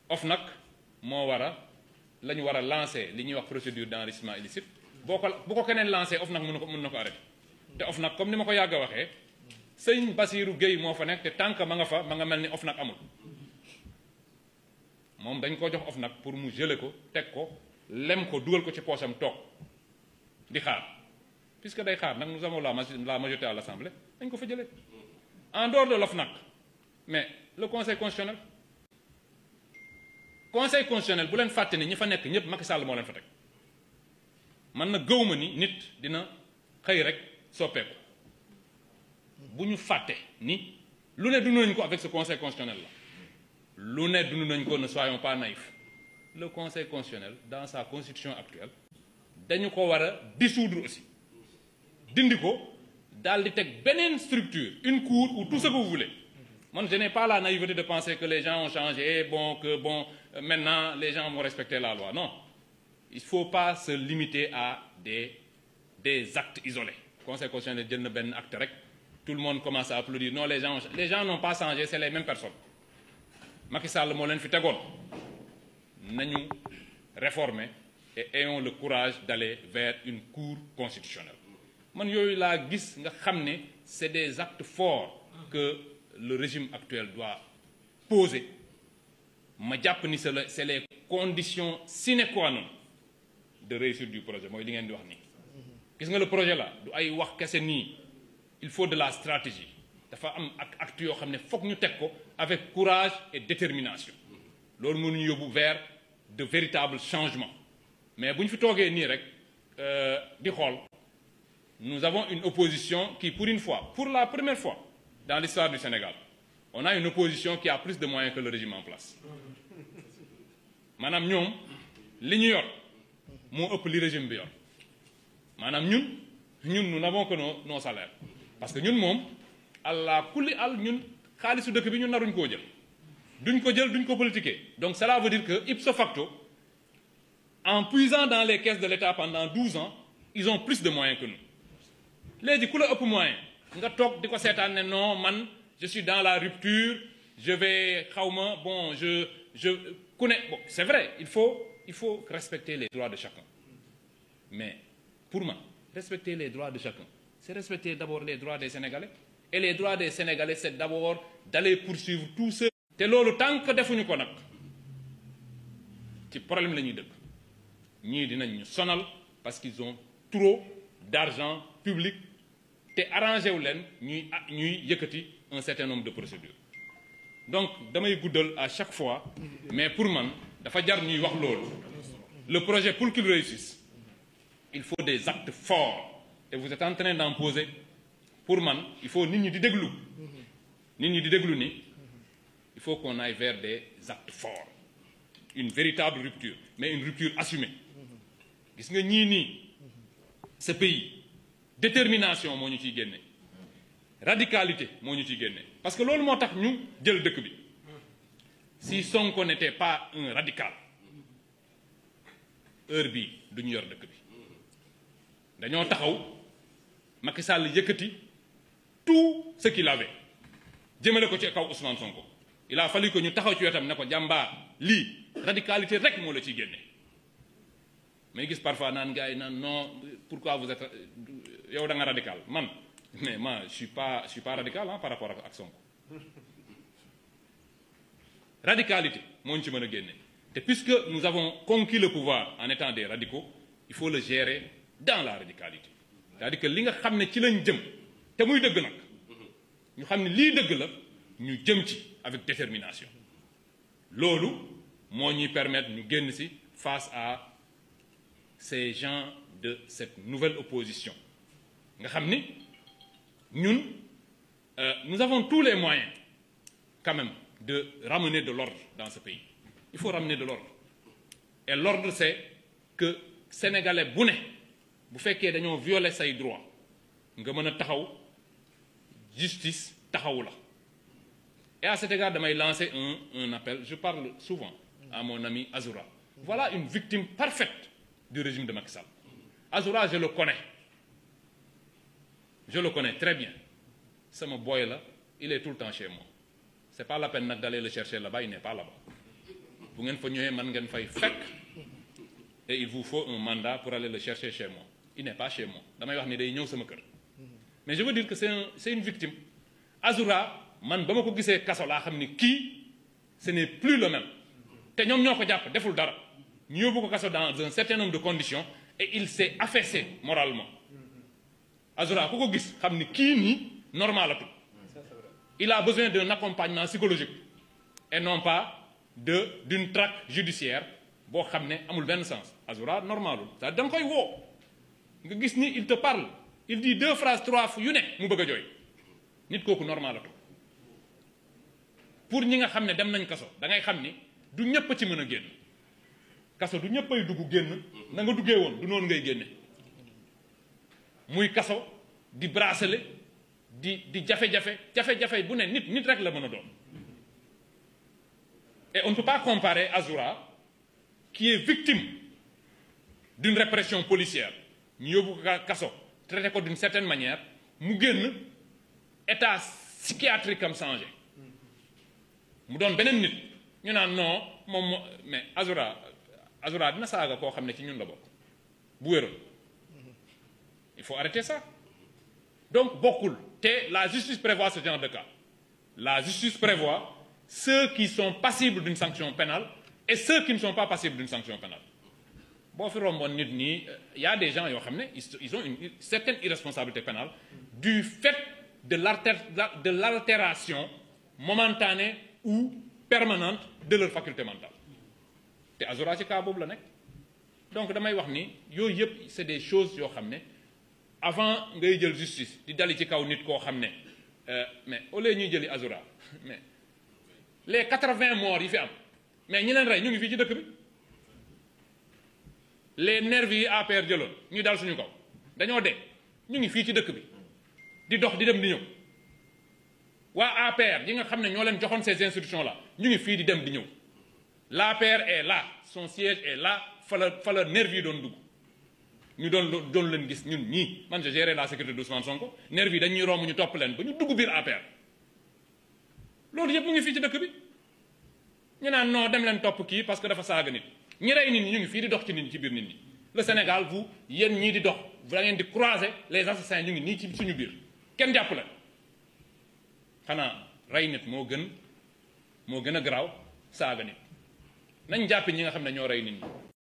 OFNAC moo war a la ñu war a lancer li ñuy wax procédure d'enrichissement illicite bu ko keneen lancer OFNAC mën na ko arrêter te OFNAC comme ni ma ko yàgg a waxee sëñ Bassirou Gueye moo fa nekk te tant que ma nga fa ma nga mel ni OFNAC amul moom dañ ko jox OFNAC pour mu geler ko teg ko lem ko dugal ko ci poosam toog di xaar puisque day xaar nag nous avons la majorité à l'Assemblée dañ ko fa jëlee en dehors de l'OFNAC mais le conseil constitutionnel bu leen fàtte ni ñi fa nekk ñëpp Macky Sall moo leen fa teg man na gëw ma ni nit dina xëy rek soppeeku bu ñu fàtte ni lu ne dund nañ ko avec ce conseil constitutionnel là lu ne dund nañ ko, ne soyons pas naïfs. Le conseil constitutionnel dans sa constitution actuelle dañu ko war a dissoudre aussi dindi ko daal di teg beneen structure, une cour ou tout ce que vous voulez. Moi, je n'ai pas la naïveté de penser que les gens ont changé, maintenant les gens vont respecter la loi. Non, il ne faut pas se limiter à des actes isolés. Le conseil constitutionnel jël na benn acte rek, tout le monde commence à applaudir. Non, les gens n'ont pas changé, c'est les mêmes personnes. Macky Sall moo leen fi tegoon nañu réformer et ayons le courage d'aller vers une cour constitutionnelle. Man yooyu laa gis nga xam ne c'est des actes forts que le régime actuel doit poser. Ma jàpp ni c'est les conditions sine qua non de réussite du projet mooy li ngeen di wax nii. Gis nga le projet là du ay wax kese nii, il faut de la stratégie. Dafa am ak actes yoo xam ne foog ñu teg ko avec courage et détermination. Loolu mënuñu yóbbu vers de véritables changements. Mais bu ñu fi toogee nii rek di xool, nous avons une opposition qui, pour une fois, pour la première fois dans l'histoire du Sénégal, on a une opposition qui a plus de moyens que le régime en place. Maanaam ñoom li ñu yor moo ëpp li régime bi yor. Maanaam ñun nous n'avons que nos salaires. Parce que ñun moom allah kulli al ñun xaalisu dëkk bi ñun naruñ koo jël. Duñ ko jël, duñ ko politiquer. Donc cela veut dire que ipso facto, en puisant dans les caisses de l'État pendant 12 ans, ils ont plus de moyens que nous. Léegi ku la ëpp moyen nga toog di ko seetaan ne non man je suis dans la rupture, je vais xawma bon je connais bon c'est vrai il faut respecter les droits de chacun. Mais pour moi respecter les droits de chacun c'est respecter d'abord les droits des Sénégalais. Et les droits des Sénégalais c'est d'abord d'aller poursuivre tous ceux te loolu tant que defuñu ko nag ci problème la ñuy dëkk ñii dinañ ñu sonal parce qu'ils ont trop d'argent public te arrangé wu leen ñuy yëkkati un certain nombre de procédures. Donc damay guddal à chaque fois mais pour man dafa jar ñuy wax loolu. Le projet pour qu'il réussisse il faut des actes forts et vous êtes en train d'en poser. Pour man il faut nit ñi di déglu ni il faut qu'on aille vers des actes forts, une véritable rupture mais une rupture assumée. Gis nga ñii nii ce pays détermination moo ñu ciy génne radicalité moo ñu ciy génne parce que loolu moo tax ñu jël dëkk bi. Si Sonko n'était pas un radical heure bii duñu yor dëkk bi dañoo taxaw Macky Sall yëkkati tout ce qu'il avait jëmale ko ci kaw Ousmane Sonko. Il a fallu que ñu taxaw ci wetam ne ko jàmbaar lii radicalité rek moo la ciy génne. mais gis parfois naan gars yi naan non pourquoi vous êtes yow da nga radical man mais moi je suis pas radical par rapport ak Sonko. Radicalité moo ñu ci mën a génne te puisque nous avons conquis le pouvoir en étant des radicaux il faut le gérer dans la radicalité. C'est-à-dire que li nga xam ne ci lañ jëm te muy dëgg nag ñu xam ne lii dëgg la ñu jëm ci avec détermination. Loolu moo ñuy permettre ñu génn ci face à ces gens de cette nouvelle opposition nga xam ni ñun nous avons tous les moyens quand même de ramener de l'ordre dans ce pays. Il faut ramener de l'ordre et l'ordre c'est que sénégalais bu ne bu fekkee dañoo violer say droits nga mën a taxaw justice taxawu la. Et à cet égard damay lancer un appel. Je parle souvent à mon ami Azoura. Voilà une victime parfaite du régime de Macky Sall. Azoura je le connais très bien. Sama boy la il est tout le temps chez moi. C'est pas la peine nag d'aller le chercher là-bas, il n'est pas là-bas. bu ngeen fa ñëwee man ngeen fay fekk et il vous faut un mandat pour aller le chercher chez moi. Il n'est pas chez moi damay wax ni day ñëw sama kër mais je veux dire que c'est une victime. Azoura man ba ma ko gisee kaso laa xam ni kii ce n'est plus le même te ñoom ñoo ko jàpp deful dara ñu yóbbu ko kaso dans un certain nombre de conditions et il s'est affaissé moralement. Azoura ku ko gis xam ni kii nii normalatul. Il a besoin d'un accompagnement psychologique et non pas d'une traque judiciaire boo xam ne amul benn sens. Azoura normalul da nga koy woo nga gis ni il te parle il dit 2 phrases 3 yu ne mu bëgg a jooy nit kooku normalatu pour ñi nga xam ne dem nañ kaso da ngay xam ni du ñëpp ci mën a génn kaso du ñëpp ay dugg génn na nga duggee woon du noonu ngay génne muy kaso di bracelet di jafe-jafe bu ne nit rek la mën a doon. Et on ne peut pas comparer Azoura qui est victime d'une répression policière ñu yóbbu ko kaso traité ko d'une certaine manière mu génn état psychiatrique am changé mu doon beneen nit ñu naan non moom mais Azoura dina saaga koo xam ne ci ñun la bokk bu wéroon il faut arrêter ça. Donc bokkul te la justice prévoit ce genre de cas. La justice prévoit ceux qui sont passibles d'une sanction pénale et ceux qui ne sont pas passibles d'une sanction pénale. Boo fi romboon nit ñi y a des gens yoo xam ne ils ont une certaine irresponsabilité pénale du fait de l'altération momentanée ou permanente de leur faculté mentale te Azoura ci cas boobu la nekk. Donc damay wax ni yooyu yëpp c'est des choses yoo xam ne avant ngay jël justice di dali ci kaw nit koo xam ne mais au lieu ñuy jëli Azoura mais les 80 morts yi fi am mais ñi leen rey ñu ngi fii ci dëkk bi les nervis yi APR jëloon ñu dal suñu kaw dañoo dee ñu ngi fii ci dëkk bi di dox di dem di ñëw waa APR yi nga xam ne ñoo leen joxoon ces institutions là ñu ngi fii di dem di ñëw l'APR est là son siège est là fa la nervis yi doon dugg ñu doon leen gis ñun ñii man je gérais la sécurité d'Ousmane Sonko nervis yi dañuy romb ñu topp leen ba ñu dugg biir APR loolu yëpp mu ngi fii ci dëkk bi ñu naan non dem leen topp kii parce que dafa saaga nit ñi rey nit ñi ñu ngi fii di dox ci nit ñi ci biir nit ñi le Sénégal vous yéen ñii di dox da ngeen di croiser les assassins ñu ngi nii ci suñu biir kenn jàpp leen xanaa rey nit moo gën a garaaw saaga nit nañ jàppi ñi nga xam ne ñoo rey nit ñi